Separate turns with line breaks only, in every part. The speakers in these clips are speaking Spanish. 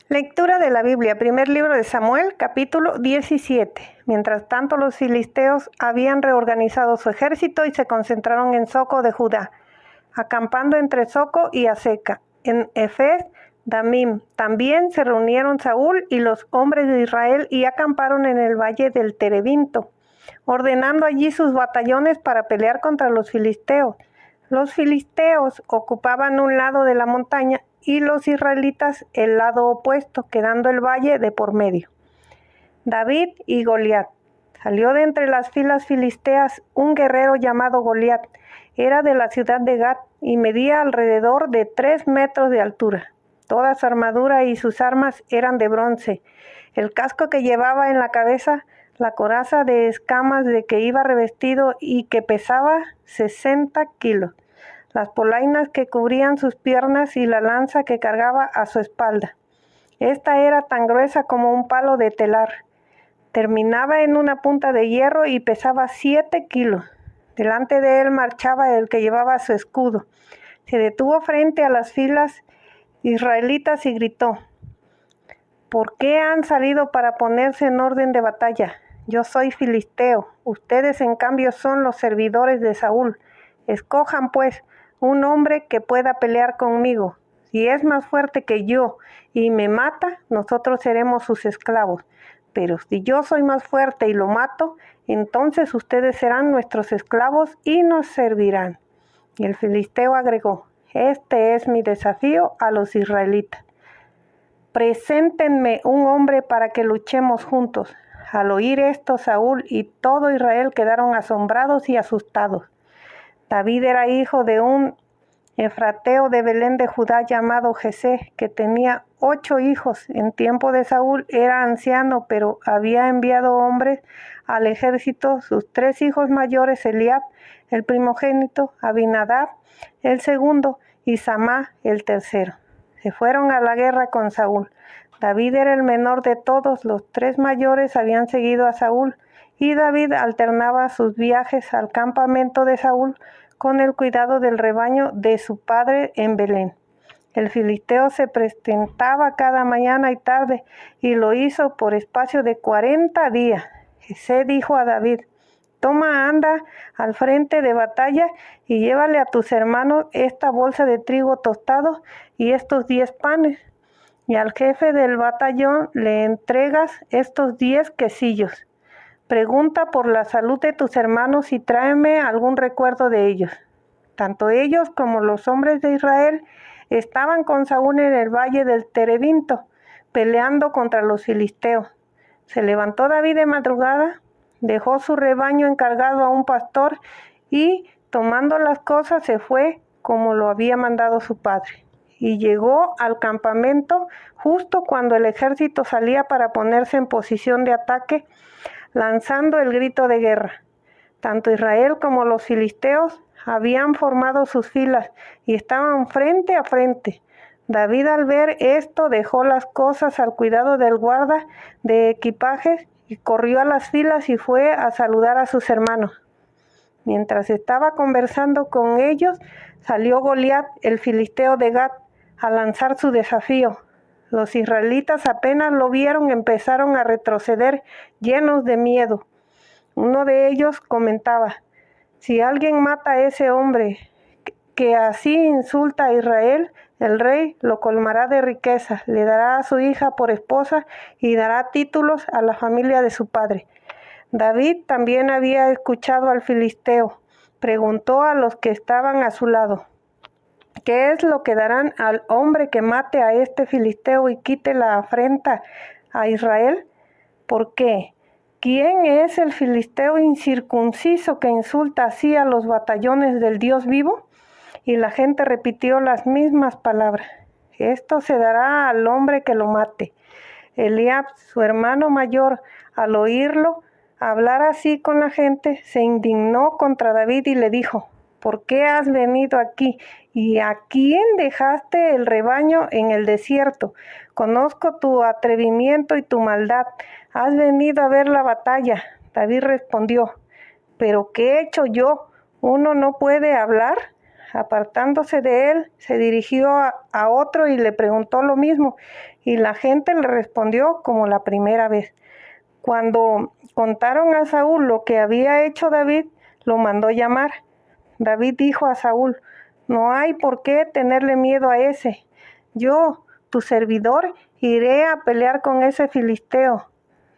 Lectura de la Biblia, primer libro de Samuel, capítulo 17. Mientras tanto, los filisteos habían reorganizado su ejército y se concentraron en Soco de Judá, acampando entre Soco y Azeca, en Efes Damim. También se reunieron Saúl y los hombres de Israel y acamparon en el valle del Terebinto, ordenando allí sus batallones para pelear contra los filisteos. Los filisteos ocupaban un lado de la montaña y los israelitas el lado opuesto, quedando el valle de por medio. David y Goliat. Salió de entre las filas filisteas un guerrero llamado Goliat. Era de la ciudad de Gat y medía alrededor de 3 metros de altura. Toda su armadura y sus armas eran de bronce. El casco que llevaba en la cabeza, la coraza de escamas de que iba revestido y que pesaba 60 kilos. Las polainas que cubrían sus piernas y la lanza que cargaba a su espalda. Esta era tan gruesa como un palo de telar. Terminaba en una punta de hierro y pesaba 7 kilos. Delante de él marchaba el que llevaba su escudo. Se detuvo frente a las filas israelitas y gritó: ¿por qué han salido para ponerse en orden de batalla? Yo soy filisteo, ustedes en cambio son los servidores de Saúl. Escojan pues un hombre que pueda pelear conmigo. Si es más fuerte que yo y me mata, nosotros seremos sus esclavos. Pero si yo soy más fuerte y lo mato, entonces ustedes serán nuestros esclavos y nos servirán. Y el filisteo agregó: este es mi desafío a los israelitas. Preséntenme un hombre para que luchemos juntos. Al oír esto, Saúl y todo Israel quedaron asombrados y asustados. David era hijo de un efrateo de Belén de Judá llamado Jesé, que tenía 8 hijos. En tiempo de Saúl era anciano, pero había enviado hombres al ejército. Sus 3 hijos mayores, Eliab, el primogénito, Abinadab, el segundo, y Samá, el tercero. Se fueron a la guerra con Saúl. David era el menor de todos. Los 3 mayores habían seguido a Saúl, y David alternaba sus viajes al campamento de Saúl con el cuidado del rebaño de su padre en Belén. El filisteo se presentaba cada mañana y tarde, y lo hizo por espacio de 40 días. Jesé dijo a David: toma, anda al frente de batalla y llévale a tus hermanos esta bolsa de trigo tostado y estos 10 panes. Y al jefe del batallón le entregas estos 10 quesillos. Pregunta por la salud de tus hermanos y tráeme algún recuerdo de ellos. Tanto ellos como los hombres de Israel estaban con Saúl en el valle del Terebinto, peleando contra los filisteos. Se levantó David de madrugada, dejó su rebaño encargado a un pastor y, tomando las cosas, se fue como lo había mandado su padre. Y llegó al campamento justo cuando el ejército salía para ponerse en posición de ataque, lanzando el grito de guerra. Tanto Israel como los filisteos habían formado sus filas y estaban frente a frente. David, al ver esto, dejó las cosas al cuidado del guarda de equipajes y corrió a las filas y fue a saludar a sus hermanos. Mientras estaba conversando con ellos, salió Goliat, el filisteo de Gat, a lanzar su desafío. Los israelitas apenas lo vieron, empezaron a retroceder llenos de miedo. Uno de ellos comentaba: si alguien mata a ese hombre que así insulta a Israel, el rey lo colmará de riqueza, le dará a su hija por esposa y dará títulos a la familia de su padre. David también había escuchado al filisteo. Preguntó a los que estaban a su lado: ¿qué es lo que darán al hombre que mate a este filisteo y quite la afrenta a Israel? ¿Por qué? ¿Quién es el filisteo incircunciso que insulta así a los batallones del Dios vivo? Y la gente repitió las mismas palabras: esto se dará al hombre que lo mate. Eliab, su hermano mayor, al oírlo hablar así con la gente, se indignó contra David y le dijo: ¿por qué has venido aquí? ¿Y a quién dejaste el rebaño en el desierto? Conozco tu atrevimiento y tu maldad. Has venido a ver la batalla. David respondió: ¿pero qué he hecho yo? ¿Uno no puede hablar? Apartándose de él, se dirigió a otro y le preguntó lo mismo, y la gente le respondió como la primera vez. Cuando contaron a Saúl lo que había hecho David, lo mandó llamar. David dijo a Saúl: no hay por qué tenerle miedo a ese. Yo, tu servidor, iré a pelear con ese filisteo.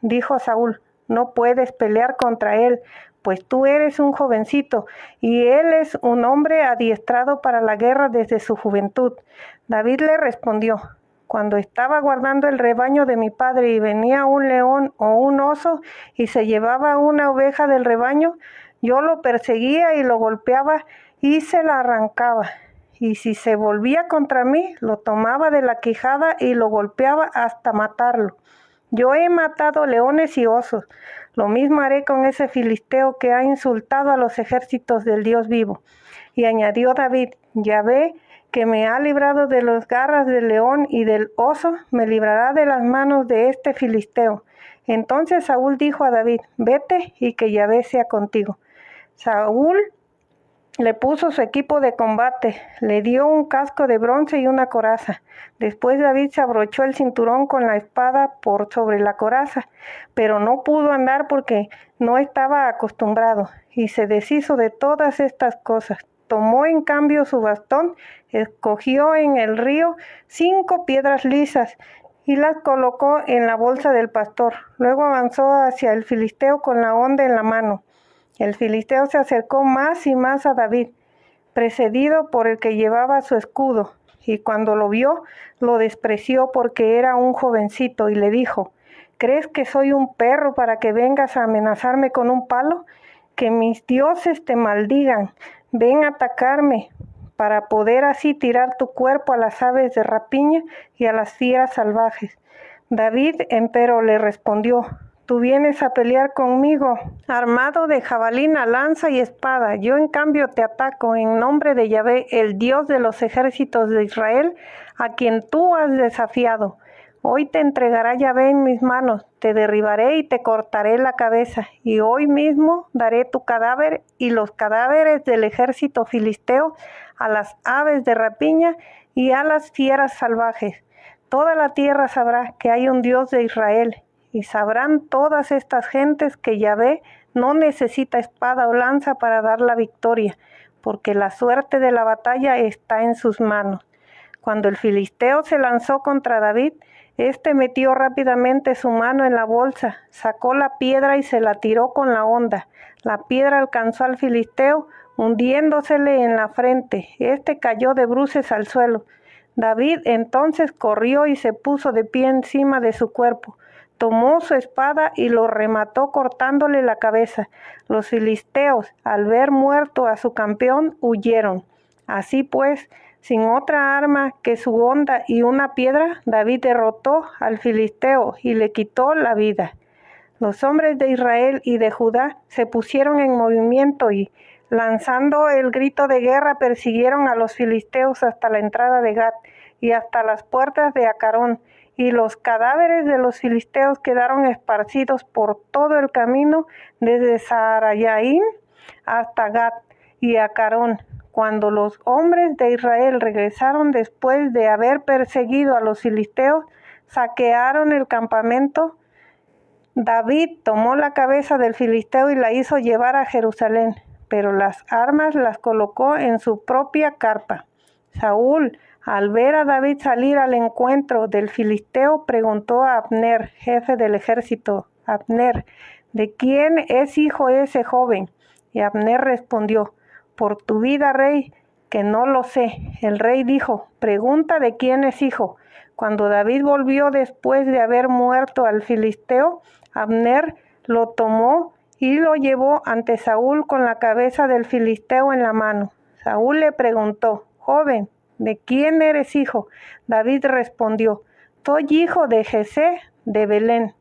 Dijo Saúl: no puedes pelear contra él, pues tú eres un jovencito, y él es un hombre adiestrado para la guerra desde su juventud. David le respondió: cuando estaba guardando el rebaño de mi padre y venía un león o un oso y se llevaba una oveja del rebaño, yo lo perseguía y lo golpeaba y se la arrancaba. Y si se volvía contra mí, lo tomaba de la quijada y lo golpeaba hasta matarlo. Yo he matado leones y osos. Lo mismo haré con ese filisteo que ha insultado a los ejércitos del Dios vivo. Y añadió David: Yahvé, que me ha librado de las garras del león y del oso, me librará de las manos de este filisteo. Entonces Saúl dijo a David: vete y que Yahvé sea contigo. Saúl le puso su equipo de combate, le dio un casco de bronce y una coraza. Después David se abrochó el cinturón con la espada por sobre la coraza, pero no pudo andar porque no estaba acostumbrado, y se deshizo de todas estas cosas. Tomó en cambio su bastón, escogió en el río 5 piedras lisas y las colocó en la bolsa del pastor. Luego avanzó hacia el filisteo con la honda en la mano. El filisteo se acercó más y más a David, precedido por el que llevaba su escudo, y cuando lo vio, lo despreció porque era un jovencito, y le dijo: ¿crees que soy un perro para que vengas a amenazarme con un palo? Que mis dioses te maldigan. Ven a atacarme, para poder así tirar tu cuerpo a las aves de rapiña y a las fieras salvajes. David, empero, le respondió: tú vienes a pelear conmigo, armado de jabalina, lanza y espada. Yo en cambio te ataco en nombre de Yahvé, el Dios de los ejércitos de Israel, a quien tú has desafiado. Hoy te entregará Yahvé en mis manos, te derribaré y te cortaré la cabeza, y hoy mismo daré tu cadáver y los cadáveres del ejército filisteo a las aves de rapiña y a las fieras salvajes. Toda la tierra sabrá que hay un Dios de Israel, y sabrán todas estas gentes que Yahvé no necesita espada o lanza para dar la victoria, porque la suerte de la batalla está en sus manos. Cuando el filisteo se lanzó contra David, éste metió rápidamente su mano en la bolsa, sacó la piedra y se la tiró con la honda. La piedra alcanzó al filisteo, hundiéndosele en la frente. Este cayó de bruces al suelo. David entonces corrió y se puso de pie encima de su cuerpo. Tomó su espada y lo remató cortándole la cabeza. Los filisteos, al ver muerto a su campeón, huyeron. Así pues, sin otra arma que su honda y una piedra, David derrotó al filisteo y le quitó la vida. Los hombres de Israel y de Judá se pusieron en movimiento y, lanzando el grito de guerra, persiguieron a los filisteos hasta la entrada de Gat y hasta las puertas de Acarón, y los cadáveres de los filisteos quedaron esparcidos por todo el camino desde Saharayaim hasta Gat y Acarón. Cuando los hombres de Israel regresaron después de haber perseguido a los filisteos, saquearon el campamento. David tomó la cabeza del filisteo y la hizo llevar a Jerusalén, pero las armas las colocó en su propia carpa. Saúl, al ver a David salir al encuentro del filisteo, preguntó a Abner, jefe del ejército: Abner, ¿de quién es hijo ese joven? Y Abner respondió: por tu vida, rey, que no lo sé. El rey dijo: pregunta de quién es hijo. Cuando David volvió después de haber muerto al filisteo, Abner lo tomó y lo llevó ante Saúl con la cabeza del filisteo en la mano. Saúl le preguntó: joven, ¿de quién eres hijo? David respondió: soy hijo de Jesé de Belén.